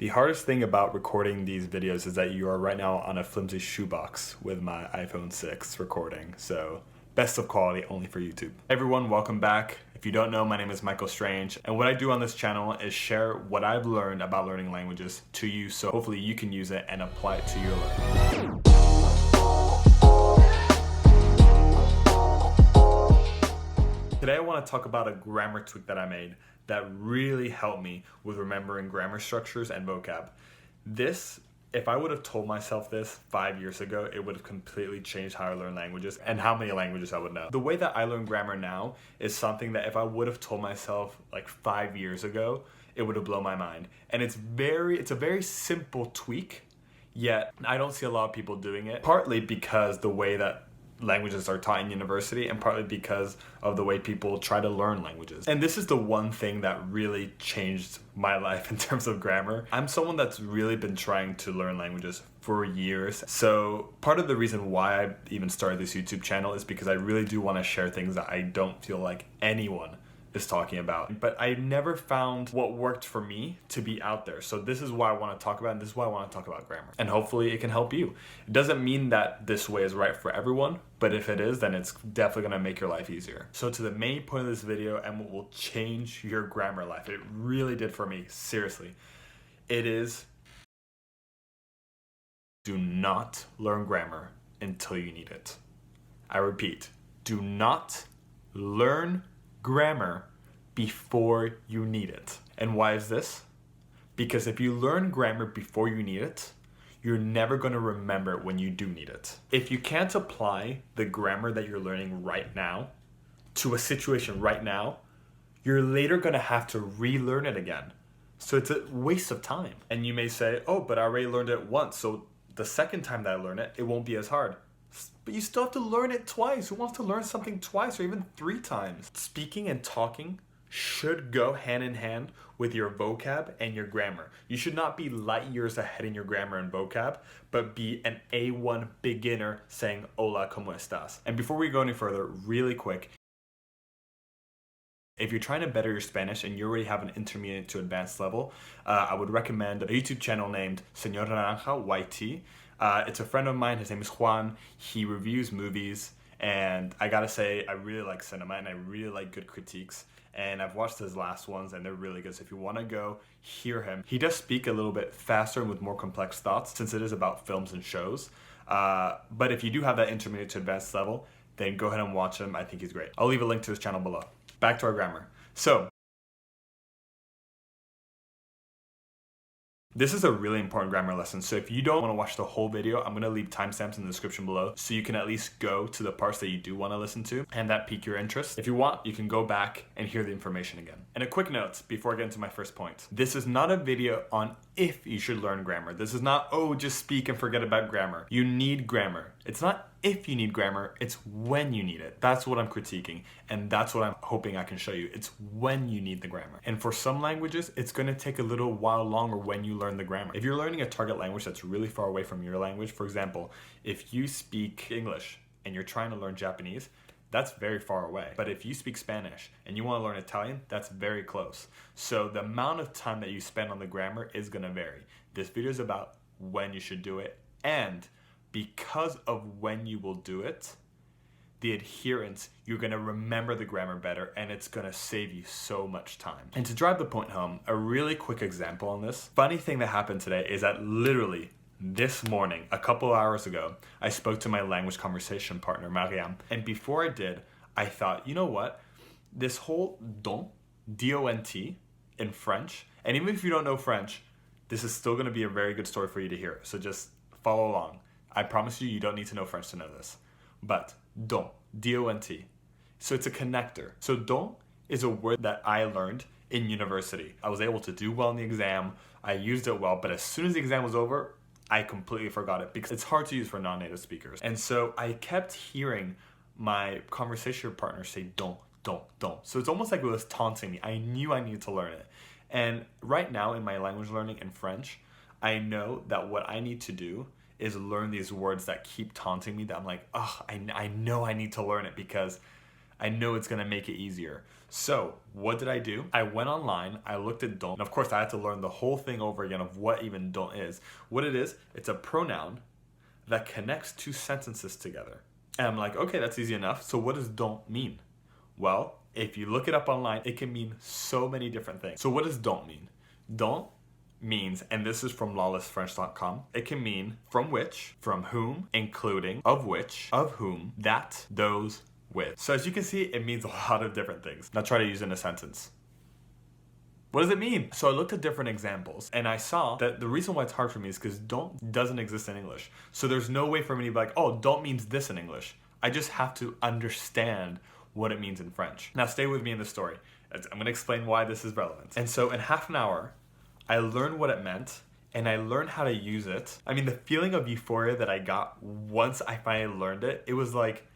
The hardest thing about recording these videos is that you are right now on a flimsy shoebox with my iPhone 6 recording, so best of quality only for YouTube. Hey everyone, welcome back. If you don't know, my name is Michael Strange, and what I do on this channel is share what I've learned about learning languages to you, so hopefully you can use it and apply it to your learning. Today I want to talk about a grammar tweak that I made that really helped me with remembering grammar structures and vocab. This, if I would have told myself this 5 years ago, it would have completely changed how I learn languages and how many languages I would know. The way that I learn grammar now is something that if I would have told myself like 5 years ago, it would have blown my mind. And it's a very simple tweak, yet I don't see a lot of people doing it, partly because the way that languages are taught in university and partly because of the way people try to learn languages. And this is the one thing that really changed my life in terms of grammar. I'm someone that's really been trying to learn languages for years. So part of the reason why I even started this YouTube channel is because I really do want to share things that I don't feel like anyone is talking about. But I never found what worked for me to be out there. So this is why I want to talk about, and this is why I want to talk about grammar. And hopefully it can help you. It doesn't mean that this way is right for everyone, but if it is, then it's definitely going to make your life easier. So to the main point of this video and what will change your grammar life, it really did for me, seriously. It is, do not learn grammar until you need it. I repeat, do not learn grammar before you need it. And why is this? Because if you learn grammar before you need it, you're never going to remember it when you do need it. If you can't apply the grammar that you're learning right now to a situation right now, you're later going to have to relearn it again. So it's a waste of time. And you may say, oh, but I already learned it once, so the second time that I learn it, it won't be as hard. But you still have to learn it twice. Who wants to learn something twice or even 3 times? Speaking and talking should go hand in hand with your vocab and your grammar. You should not be light years ahead in your grammar and vocab, but be an A1 beginner saying, hola, ¿cómo estás? And before we go any further, really quick, if you're trying to better your Spanish and you already have an intermediate to advanced level, I would recommend a YouTube channel named Señor Naranja YT. It's a friend of mine, his name is Juan. He reviews movies, and I gotta say, I really like cinema and I really like good critiques. And I've watched his last ones and they're really good. So if you wanna go hear him, he does speak a little bit faster and with more complex thoughts since it is about films and shows. But if you do have that intermediate to advanced level, then go ahead and watch him. I think he's great. I'll leave a link to his channel below. Back to our grammar. So, this is a really important grammar lesson, so if you don't want to watch the whole video, I'm going to leave timestamps in the description below so you can at least go to the parts that you do want to listen to and that pique your interest. If you want, you can go back and hear the information again. And a quick note before I get into my first point. This is not a video on if you should learn grammar. This is not, oh, just speak and forget about grammar. You need grammar. It's not if you need grammar, it's when you need it. That's what I'm critiquing, and that's what I'm hoping I can show you. It's when you need the grammar. And for some languages, it's gonna take a little while longer when you learn the grammar. If you're learning a target language that's really far away from your language, for example, if you speak English and you're trying to learn Japanese, that's very far away. But if you speak Spanish and you want to learn Italian, that's very close. So the amount of time that you spend on the grammar is gonna vary. This video is about when you should do it, and because of when you will do it, the adherence, you're gonna remember the grammar better and it's gonna save you so much time. And to drive the point home, a really quick example on this. Funny thing that happened today is that literally this morning, a couple hours ago, I spoke to my language conversation partner, Mariam. And before I did, I thought, you know what? This whole don, D-O-N-T in French, and even if you don't know French, this is still gonna be a very good story for you to hear. So just follow along. I promise you don't need to know French to know this. But don, D-O-N-T. So it's a connector. So don is a word that I learned in university. I was able to do well in the exam. I used it well, but as soon as the exam was over, I completely forgot it because it's hard to use for non-native speakers. And so I kept hearing my conversation partner say don, don, don. So it's almost like it was taunting me. I knew I needed to learn it. And right now in my language learning in French, I know that what I need to do is learn these words that keep taunting me that I'm like, oh, I know I need to learn it because I know it's gonna make it easier. So what did I do? I went online, I looked at don't, and of course I had to learn the whole thing over again of what even don't is. What it is, it's a pronoun that connects two sentences together. And I'm like, okay, that's easy enough. So what does don't mean? Well, if you look it up online, it can mean so many different things. So what does don't mean? Don't means, and this is from lawlessfrench.com, it can mean from which, from whom, including, of which, of whom, that, those, with. So as you can see, it means a lot of different things. Now try to use it in a sentence. What does it mean? So I looked at different examples and I saw that the reason why it's hard for me is because don't doesn't exist in English. So there's no way for me to be like, oh, don't means this in English. I just have to understand what it means in French. Now stay with me in the story. I'm gonna explain why this is relevant. And so in half an hour, I learned what it meant and I learned how to use it. I mean, the feeling of euphoria that I got once I finally learned it, it was like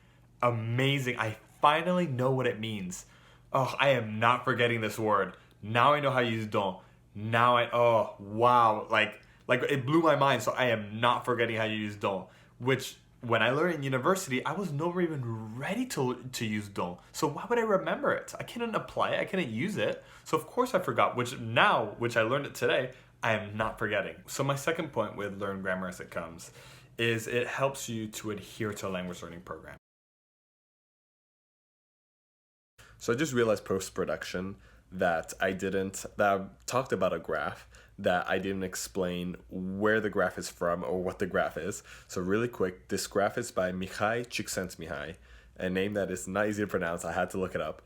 amazing. I finally know what it means. Oh, I am not forgetting this word. Now I know how to use don't. Oh, wow. Like it blew my mind. So I am not forgetting how to use don't, which when I learned in university, I was never even ready to use don't. So why would I remember it? I couldn't apply it. I couldn't use it. So of course I forgot, which I learned it today, I am not forgetting. So my second point with Learn Grammar as It Comes is it helps you to adhere to a language learning program. So I just realized post-production that I talked about a graph that I didn't explain where the graph is from or what the graph is. So really quick, this graph is by Mihai Csikszentmihalyi, a name that is not easy to pronounce. I had to look it up.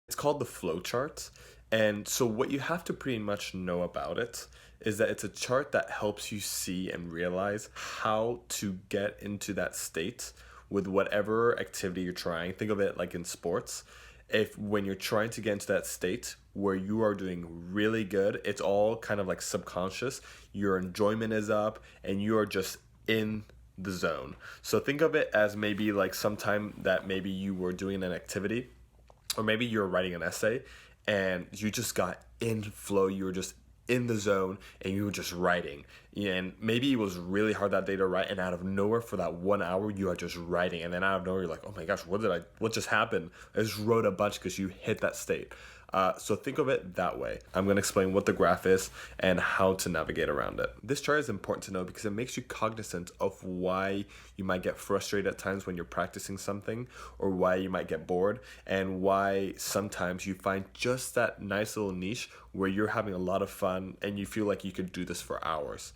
It's called the flow chart. And so what you have to pretty much know about it is that it's a chart that helps you see and realize how to get into that state with whatever activity you're trying. Think of it like in sports. If when you're trying to get into that state where you are doing really good, it's all kind of like subconscious. Your enjoyment is up and you are just in the zone. So think of it as maybe like sometime that maybe you were doing an activity or maybe you're writing an essay and you just got in flow. You were just in the zone and you were just writing, and maybe it was really hard that day to write, and out of nowhere for that 1 hour you are just writing, and then out of nowhere you're like, oh my gosh, what just happened? I just wrote a bunch because you hit that state. So think of it that way. I'm going to explain what the graph is and how to navigate around it. This chart is important to know because it makes you cognizant of why you might get frustrated at times when you're practicing something, or why you might get bored, and why sometimes you find just that nice little niche where you're having a lot of fun and you feel like you could do this for hours.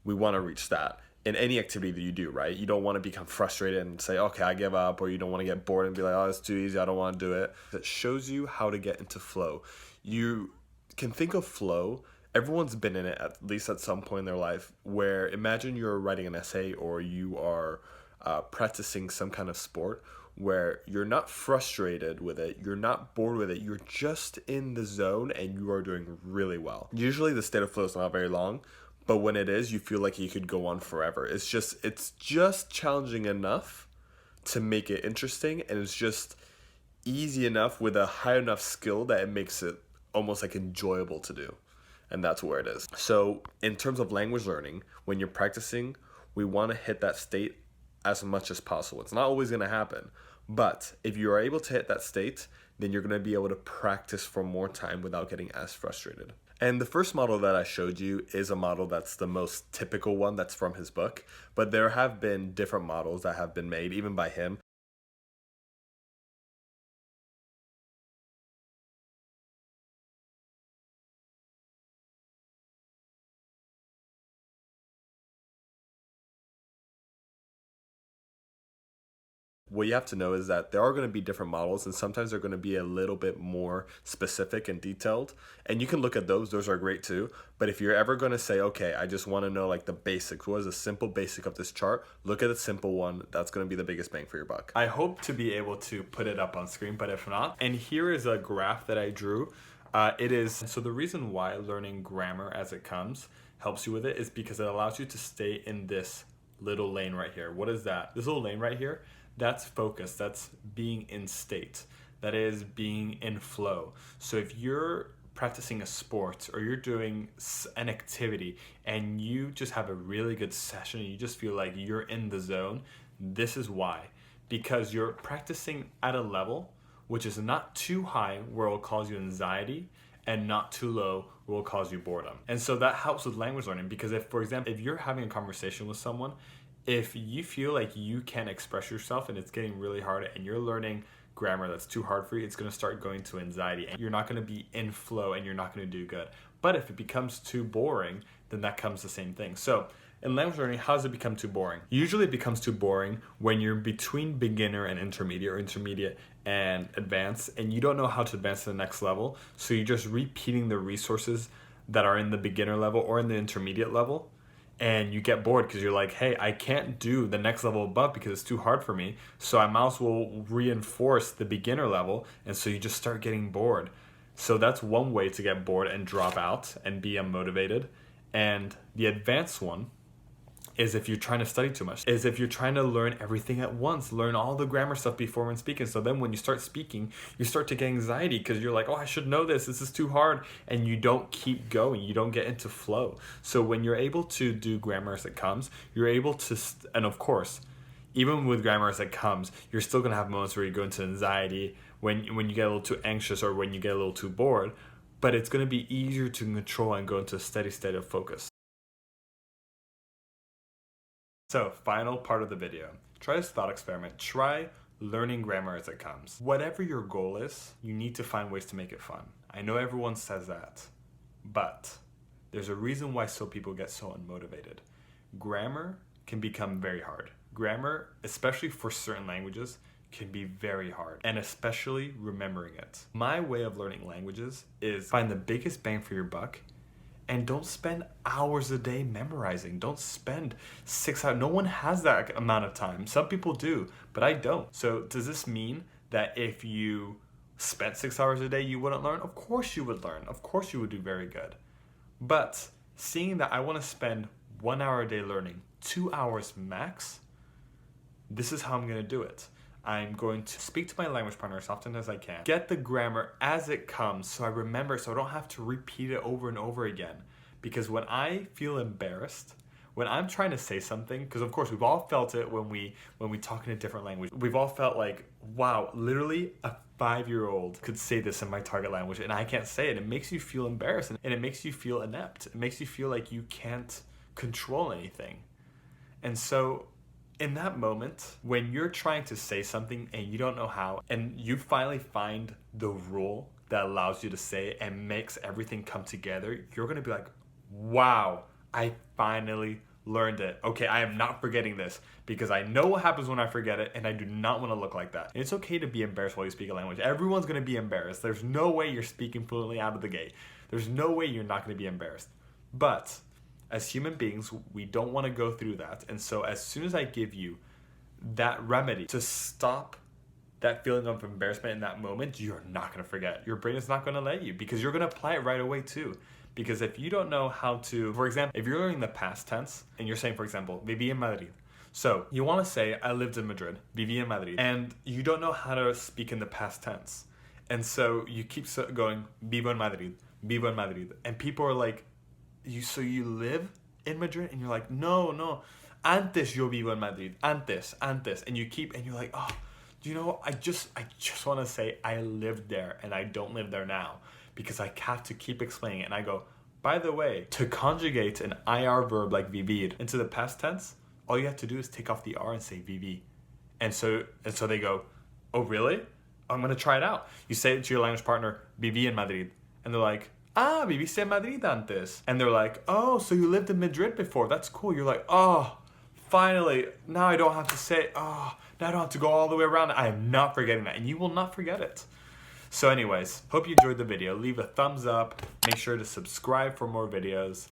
We want to reach that in any activity that you do, right? You don't want to become frustrated and say, okay, I give up, or you don't want to get bored and be like, oh, it's too easy, I don't want to do it. It shows you how to get into flow. You can think of flow, everyone's been in it at least at some point in their life, where imagine you're writing an essay or you are practicing some kind of sport where you're not frustrated with it, you're not bored with it, you're just in the zone and you are doing really well. Usually the state of flow is not very long, but when it is, you feel like you could go on forever. It's just challenging enough to make it interesting, and it's just easy enough with a high enough skill that it makes it almost like enjoyable to do. And that's where it is. So in terms of language learning, when you're practicing, we want to hit that state as much as possible. It's not always going to happen, but if you are able to hit that state, then you're going to be able to practice for more time without getting as frustrated. And the first model that I showed you is a model that's the most typical one that's from his book, but there have been different models that have been made, even by him. What you have to know is that there are going to be different models, and sometimes they're going to be a little bit more specific and detailed, and you can look at those are great too. But if you're ever going to say, okay, I just want to know like the basics, what is a simple basic of this chart, look at the simple one. That's going to be the biggest bang for your buck. I hope to be able to put it up on screen, but if not, and here is a graph that I drew. So the reason why learning grammar as it comes helps you with it is because it allows you to stay in this little lane right here. What is that? This little lane right here, that's focus, that's being in state, that is being in flow. So if you're practicing a sport or you're doing an activity and you just have a really good session and you just feel like you're in the zone, this is why. Because you're practicing at a level which is not too high where it will cause you anxiety and not too low where it will cause you boredom. And so that helps with language learning, because if, for example, if you're having a conversation with someone, if you feel like you can't express yourself and it's getting really hard and you're learning grammar that's too hard for you, it's going to start going to anxiety and you're not going to be in flow and you're not going to do good. But if it becomes too boring, then that comes the same thing. So in language learning, how does it become too boring? Usually it becomes too boring when you're between beginner and intermediate, or intermediate and advanced, and you don't know how to advance to the next level. So you're just repeating the resources that are in the beginner level or in the intermediate level. And you get bored because you're like, hey, I can't do the next level above because it's too hard for me. So I might as well reinforce the beginner level. And so you just start getting bored. So that's one way to get bored and drop out and be unmotivated. And the advanced one is if you're trying to study too much, is if you're trying to learn everything at once, learn all the grammar stuff before when speaking. So then when you start speaking, you start to get anxiety because you're like, oh, I should know this is too hard. And you don't keep going, you don't get into flow. So when you're able to do grammar as it comes, you're able to, and of course, even with grammar as it comes, you're still gonna have moments where you go into anxiety, when you get a little too anxious or when you get a little too bored, but it's gonna be easier to control and go into a steady state of focus. So, final part of the video. Try this thought experiment. Try learning grammar as it comes. Whatever your goal is, you need to find ways to make it fun. I know everyone says that, but there's a reason why people get so unmotivated. Grammar can become very hard. Grammar, especially for certain languages, can be very hard, and especially remembering it. My way of learning languages is find the biggest bang for your buck. And don't spend hours a day memorizing. Don't spend 6 hours. No one has that amount of time. Some people do, but I don't. So does this mean that if you spent 6 hours a day, you wouldn't learn? Of course you would learn. Of course you would do very good. But seeing that I want to spend 1 hour a day learning, 2 hours max, this is how I'm going to do it. I'm going to speak to my language partner as often as I can. Get the grammar as it comes so I remember, so I don't have to repeat it over and over again. Because when I feel embarrassed, when I'm trying to say something, because of course we've all felt it when we talk in a different language. We've all felt like, wow, literally a 5-year-old could say this in my target language and I can't say it. It makes you feel embarrassed and it makes you feel inept. It makes you feel like you can't control anything. And so in that moment, when you're trying to say something and you don't know how, and you finally find the rule that allows you to say it and makes everything come together, you're gonna be like, wow, I finally learned it. Okay, I am not forgetting this because I know what happens when I forget it and I do not want to look like that. And it's okay to be embarrassed while you speak a language. Everyone's gonna be embarrassed. There's no way you're speaking fluently out of the gate. There's no way you're not gonna be embarrassed. But as human beings, we don't want to go through that. And so as soon as I give you that remedy to stop that feeling of embarrassment in that moment, you're not going to forget. Your brain is not going to let you because you're going to apply it right away too. Because if you don't know how to, for example, if you're learning the past tense and you're saying, for example, viví en Madrid. So you want to say, I lived in Madrid, viví en Madrid. And you don't know how to speak in the past tense. And so you keep going, vivo en Madrid, vivo en Madrid. And people are like, so you live in Madrid? And you're like, no, antes yo vivo en Madrid, antes, and you keep, and you're like, oh, you know, I just want to say I lived there and I don't live there now because I have to keep explaining it. And I go, by the way, to conjugate an IR verb like vivir into the past tense, all you have to do is take off the R and say viví. And so they go, oh really? I'm gonna try it out. You say it to your language partner, viví en Madrid, and they're like, ah, viviste en Madrid antes. And they're like, oh, so you lived in Madrid before. That's cool. You're like, oh, finally, now I don't have to say, oh, now I don't have to go all the way around. I am not forgetting that. And you will not forget it. So anyways, hope you enjoyed the video. Leave a thumbs up. Make sure to subscribe for more videos.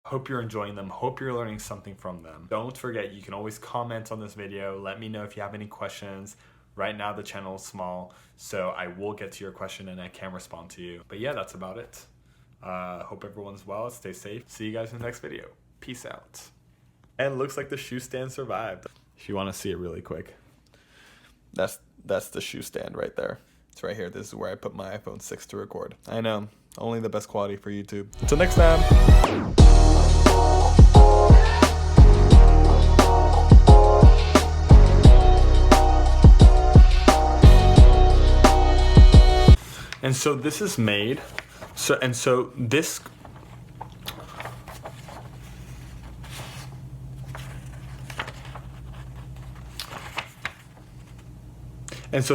Hope you're enjoying them. Hope you're learning something from them. Don't forget, you can always comment on this video. Let me know if you have any questions. Right now the channel is small, so I will get to your question and I can respond to you. But yeah, that's about it. Hope everyone's well. Stay safe. See you guys in the next video. Peace out. And it looks like the shoe stand survived. If you want to see it really quick, that's the shoe stand right there. It's right here. This is where I put my iPhone 6 to record. I know, only the best quality for YouTube. Until next time. And so this is made,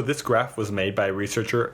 this graph was made by a researcher